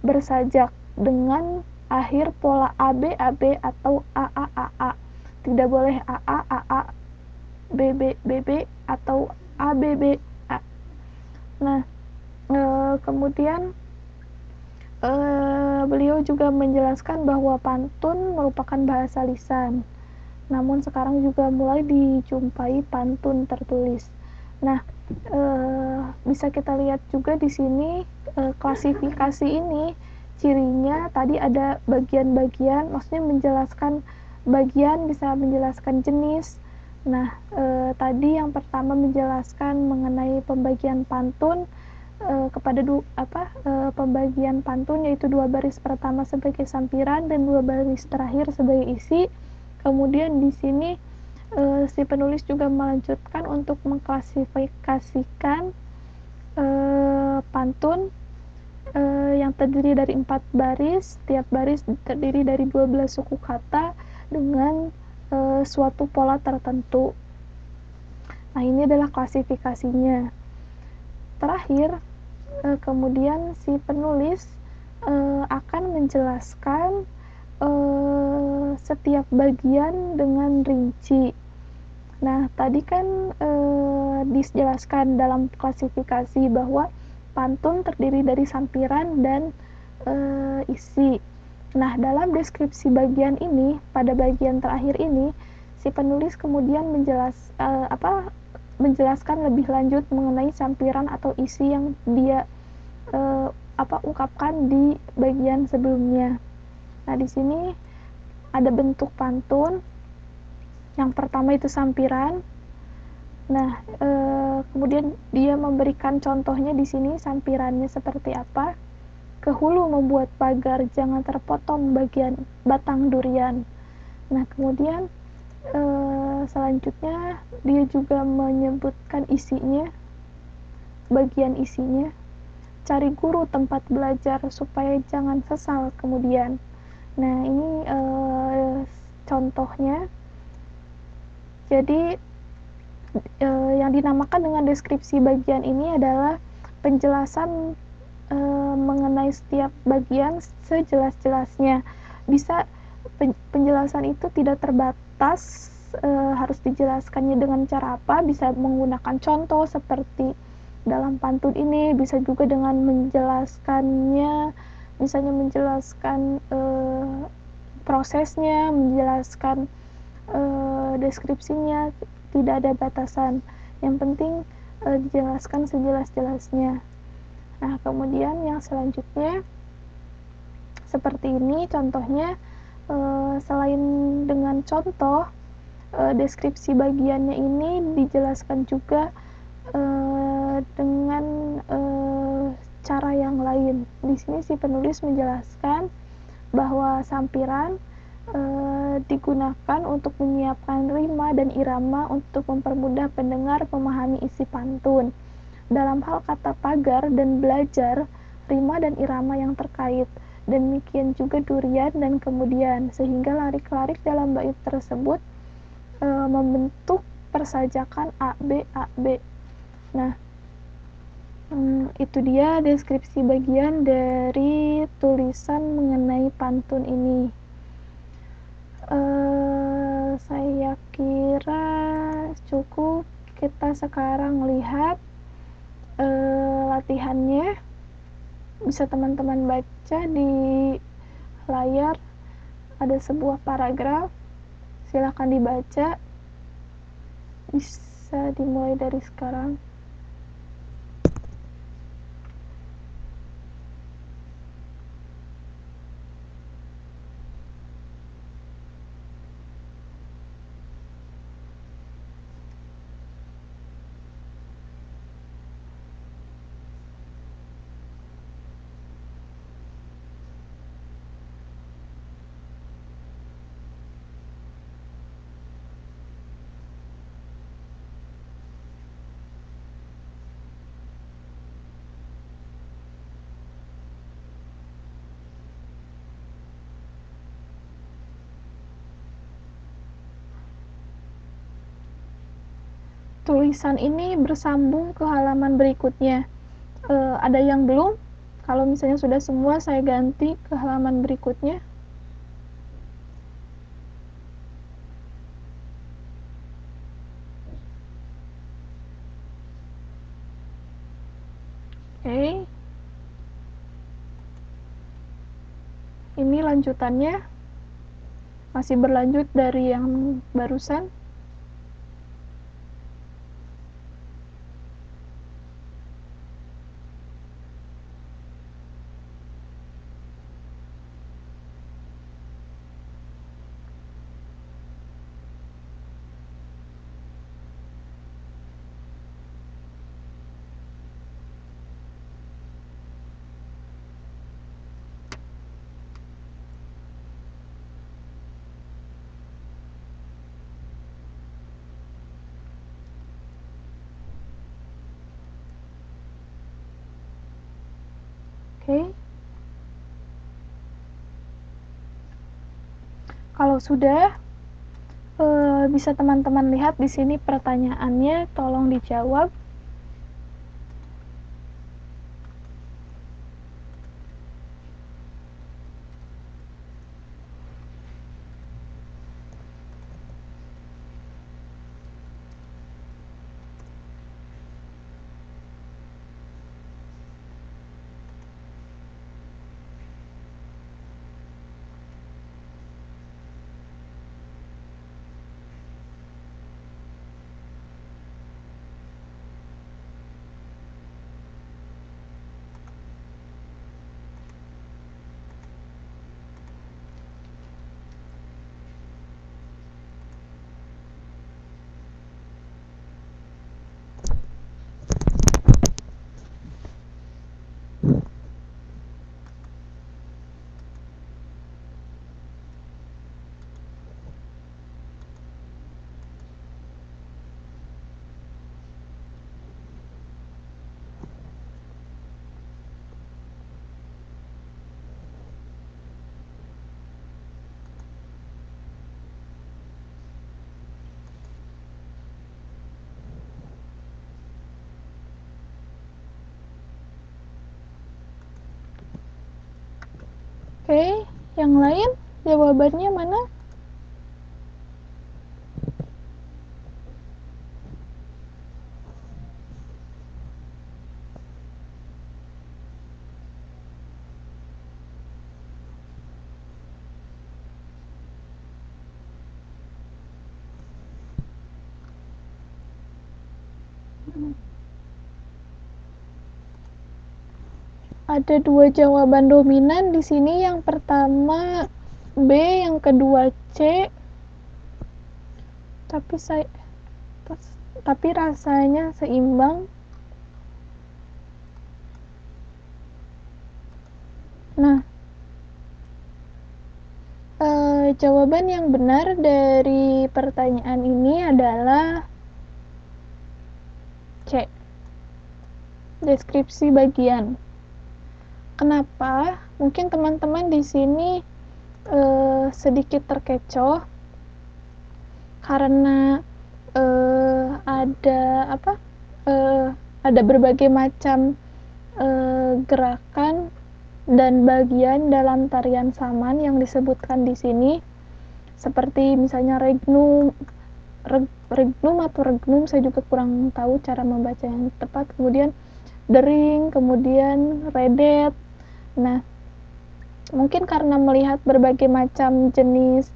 bersajak dengan akhir pola AB, AB atau AA, AA. Tidak boleh AA, AA, BB, BB atau ABB. Nah, kemudian beliau juga menjelaskan bahwa pantun merupakan bahasa lisan. Namun sekarang juga mulai dijumpai pantun tertulis. Nah, bisa kita lihat juga di sini klasifikasi ini cirinya tadi ada bagian-bagian, maksudnya menjelaskan bagian, bisa menjelaskan jenis. Nah, tadi yang pertama menjelaskan mengenai pembagian pantun kepada pembagian pantun, yaitu 2 baris pertama sebagai sampiran dan 2 baris terakhir sebagai isi. Kemudian di sini si penulis juga melanjutkan untuk mengklasifikasikan pantun yang terdiri dari 4 baris, setiap baris terdiri dari 12 suku kata dengan suatu pola tertentu. Nah, ini adalah klasifikasinya. Terakhir, kemudian si penulis akan menjelaskan setiap bagian dengan rinci. Nah, tadi kan dijelaskan dalam klasifikasi bahwa pantun terdiri dari sampiran dan isi. Nah, dalam deskripsi bagian ini, pada bagian terakhir ini, si penulis kemudian menjelaskan lebih lanjut mengenai sampiran atau isi yang dia ungkapkan di bagian sebelumnya. Nah, di sini ada bentuk pantun. Yang pertama itu sampiran. Nah, kemudian dia memberikan contohnya di sini sampirannya seperti apa. Ke hulu membuat pagar, jangan terpotong bagian batang durian. Nah, kemudian selanjutnya dia juga menyebutkan isinya, bagian isinya. Cari guru tempat belajar supaya jangan sesal kemudian. Nah, ini contohnya. Jadi yang dinamakan dengan deskripsi bagian ini adalah penjelasan mengenai setiap bagian sejelas-jelasnya. Bisa penjelasan itu tidak terbatas harus dijelaskannya dengan cara apa, bisa menggunakan contoh seperti dalam pantun ini, bisa juga dengan menjelaskannya, misalnya menjelaskan prosesnya, menjelaskan deskripsinya, tidak ada batasan. Yang penting dijelaskan sejelas-jelasnya. Nah, kemudian yang selanjutnya seperti ini contohnya. Selain dengan contoh, deskripsi bagiannya ini dijelaskan juga dengan cara yang lain. Di sini si penulis menjelaskan bahwa sampiran digunakan untuk menyiapkan rima dan irama untuk mempermudah pendengar memahami isi pantun. Dalam hal kata pagar dan belajar, rima dan irama yang terkait. demikian juga durian dan kemudian, sehingga larik-larik dalam bait tersebut membentuk persajakan AB AB. Nah, itu dia deskripsi bagian dari tulisan mengenai pantun ini. Saya kira cukup. Kita sekarang lihat latihannya. Bisa teman-teman baca di layar, ada sebuah paragraf, silakan dibaca. Bisa dimulai dari sekarang. Tulisan ini bersambung ke halaman berikutnya. Ada yang belum? Kalau misalnya sudah semua, saya ganti ke halaman berikutnya. Oke. Ini lanjutannya. Masih berlanjut dari yang barusan. Oke. Kalau sudah, bisa teman-teman lihat di sini pertanyaannya, tolong dijawab. Oke, yang lain jawabannya mana? Ada dua jawaban dominan di sini. Yang pertama B, yang kedua C. Tapi rasanya seimbang. Nah, jawaban yang benar dari pertanyaan ini adalah C. Deskripsi bagian. Kenapa? Mungkin teman-teman di sini sedikit terkecoh karena ada apa? Ada berbagai macam gerakan dan bagian dalam tarian saman yang disebutkan di sini, seperti misalnya regnum atau regnum, saya juga kurang tahu cara membaca yang tepat, kemudian dering, kemudian redet. Nah, mungkin karena melihat berbagai macam jenis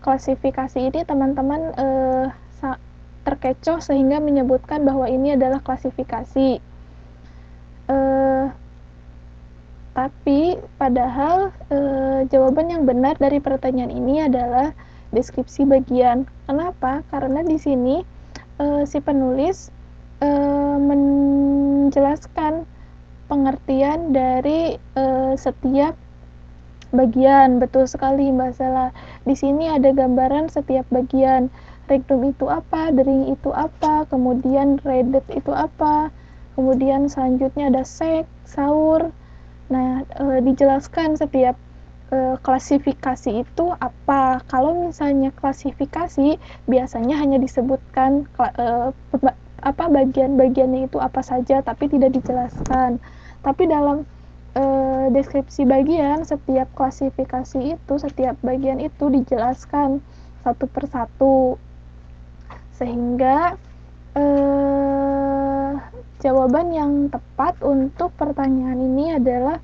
klasifikasi ini, teman-teman terkecoh sehingga menyebutkan bahwa ini adalah klasifikasi. Tapi padahal jawaban yang benar dari pertanyaan ini adalah deskripsi bagian. Kenapa? Karena di sini si penulis menjelaskan pengertian dari setiap bagian. Betul sekali Mbak Sela. Di sini ada gambaran setiap bagian. Regnum itu apa, dering itu apa, kemudian redet itu apa, kemudian selanjutnya ada sek, saur. Nah, dijelaskan setiap klasifikasi itu apa. Kalau misalnya klasifikasi biasanya hanya disebutkan bagian-bagiannya itu apa saja, tapi tidak dijelaskan. Tapi dalam deskripsi bagian, setiap klasifikasi itu, setiap bagian itu dijelaskan satu persatu, sehingga jawaban yang tepat untuk pertanyaan ini adalah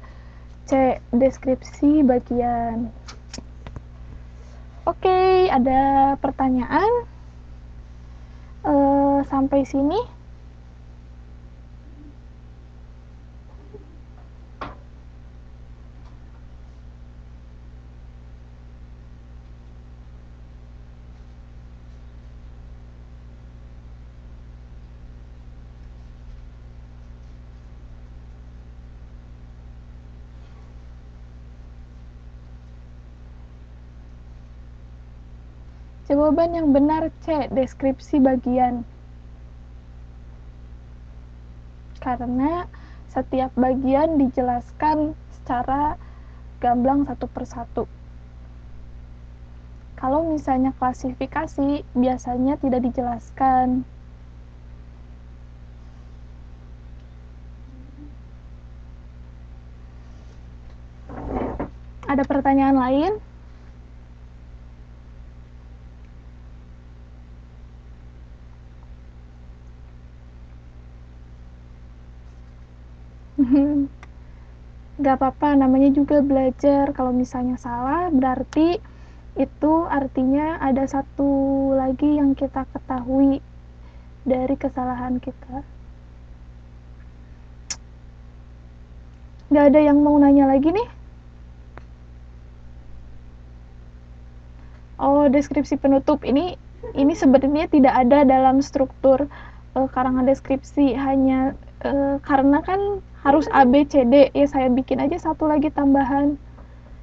C, deskripsi bagian. Oke, ada pertanyaan sampai sini? Jawaban yang benar C, deskripsi bagian. Karena setiap bagian dijelaskan secara gamblang satu persatu. Kalau misalnya klasifikasi, biasanya tidak dijelaskan. Ada pertanyaan lain? Gak apa-apa, namanya juga belajar. Kalau misalnya salah, berarti itu artinya ada satu lagi yang kita ketahui dari kesalahan kita. Gak ada yang mau nanya lagi nih? Oh, deskripsi penutup ini sebenarnya tidak ada dalam struktur karangan deskripsi, hanya karena kan harus A, B, C, D, ya saya bikin aja satu lagi tambahan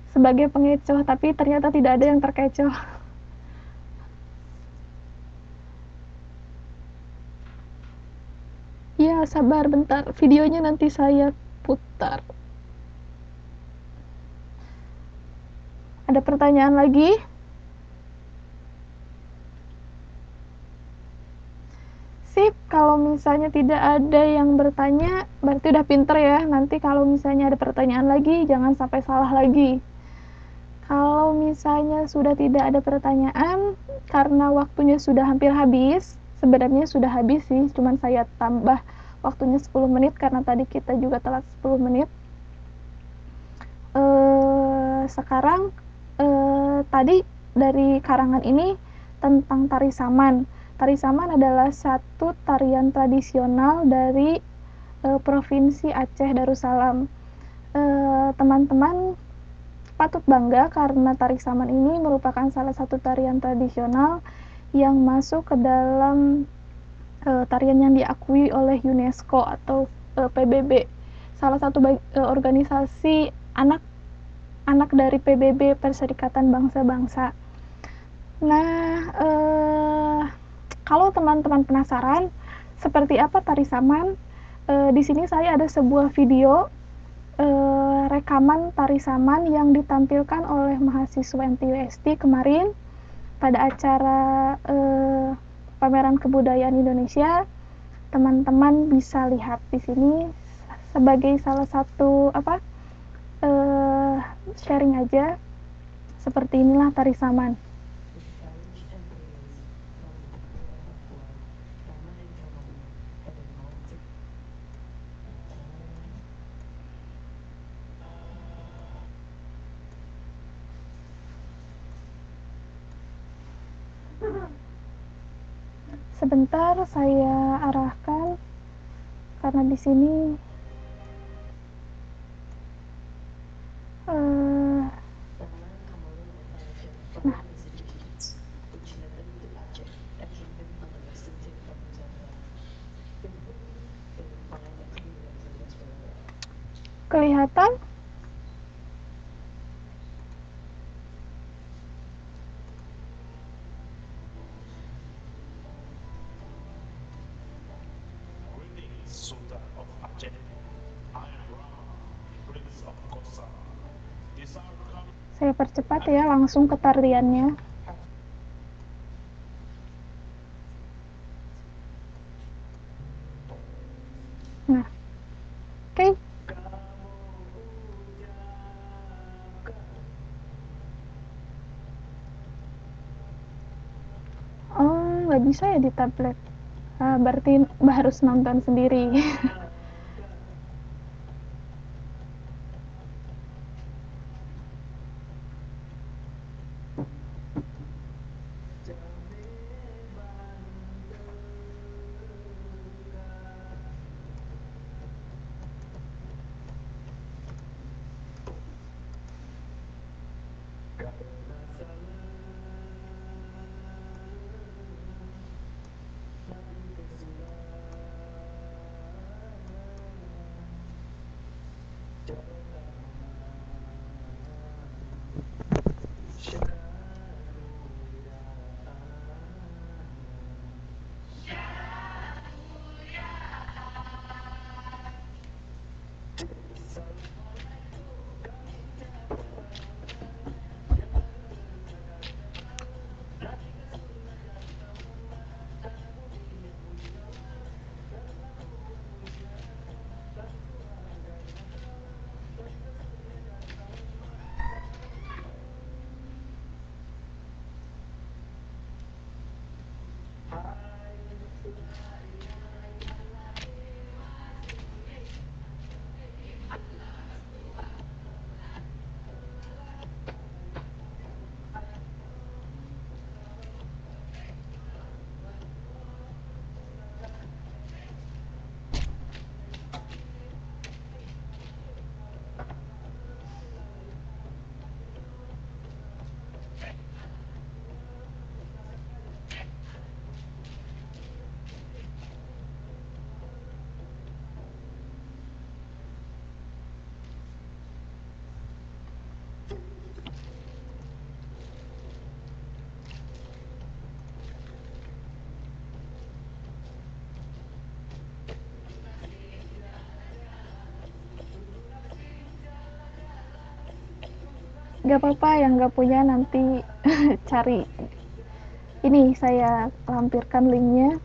sebagai pengecoh, tapi ternyata tidak ada yang terkecoh. Ya, sabar bentar, videonya nanti saya putar. Ada pertanyaan lagi? Sip, kalau misalnya tidak ada yang bertanya, berarti udah pinter ya. Nanti kalau misalnya ada pertanyaan lagi, jangan sampai salah lagi. Kalau misalnya sudah tidak ada pertanyaan, karena waktunya sudah hampir habis, sebenarnya sudah habis sih, cuman saya tambah waktunya 10 menit, karena tadi kita juga telat 10 menit. Sekarang, tadi dari karangan ini tentang tari saman. Tari saman adalah satu tarian tradisional dari Provinsi Aceh Darussalam. Teman-teman patut bangga karena tari saman ini merupakan salah satu tarian tradisional yang masuk ke dalam tarian yang diakui oleh UNESCO atau PBB, salah satu organisasi anak dari PBB, Perserikatan Bangsa-Bangsa. Nah, kalau teman-teman penasaran seperti apa tari saman, Di sini saya ada sebuah video rekaman tari saman yang ditampilkan oleh mahasiswa MTUST kemarin pada acara pameran kebudayaan Indonesia. Teman-teman bisa lihat di sini sebagai salah satu sharing aja. Seperti inilah tari saman. Sebentar saya arahkan karena di sini nah, kelihatan saya percepat ya langsung ke tariannya. Nah, oke. Oh, nggak bisa ya di tablet. Berarti Mbak harus nonton sendiri. Nggak apa-apa, yang nggak punya nanti cari. Ini saya lampirkan linknya.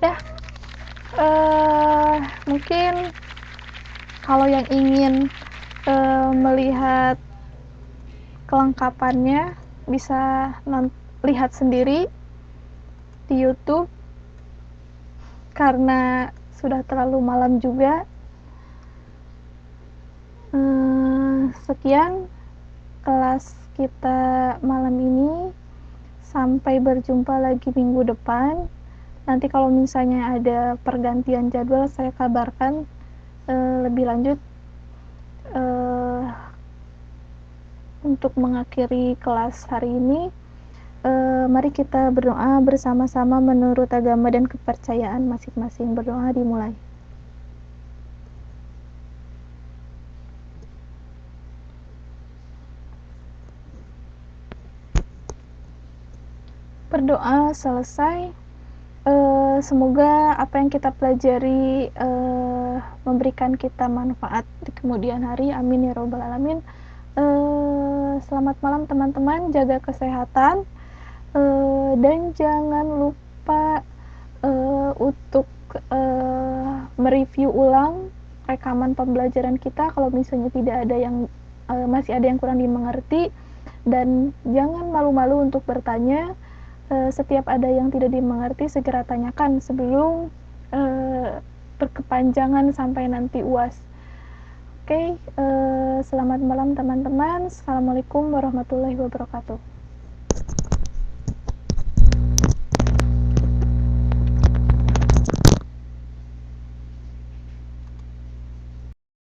Ya, mungkin kalau yang ingin melihat kelengkapannya bisa lihat sendiri di YouTube karena sudah terlalu malam juga. Sekian kelas kita malam ini, sampai berjumpa lagi minggu depan. Nanti kalau misalnya ada pergantian jadwal saya kabarkan lebih lanjut. Untuk mengakhiri kelas hari ini, mari kita berdoa bersama-sama menurut agama dan kepercayaan masing-masing. Berdoa dimulai. Berdoa selesai. Semoga apa yang kita pelajari memberikan kita manfaat di kemudian hari. Amin ya robbal alamin. Selamat malam teman-teman, jaga kesehatan dan jangan lupa untuk mereview ulang rekaman pembelajaran kita kalau misalnya tidak ada yang masih ada yang kurang dimengerti, dan jangan malu-malu untuk bertanya. Setiap ada yang tidak dimengerti segera tanyakan sebelum berkepanjangan sampai nanti UAS. Oke, selamat malam teman-teman. Assalamualaikum warahmatullahi wabarakatuh.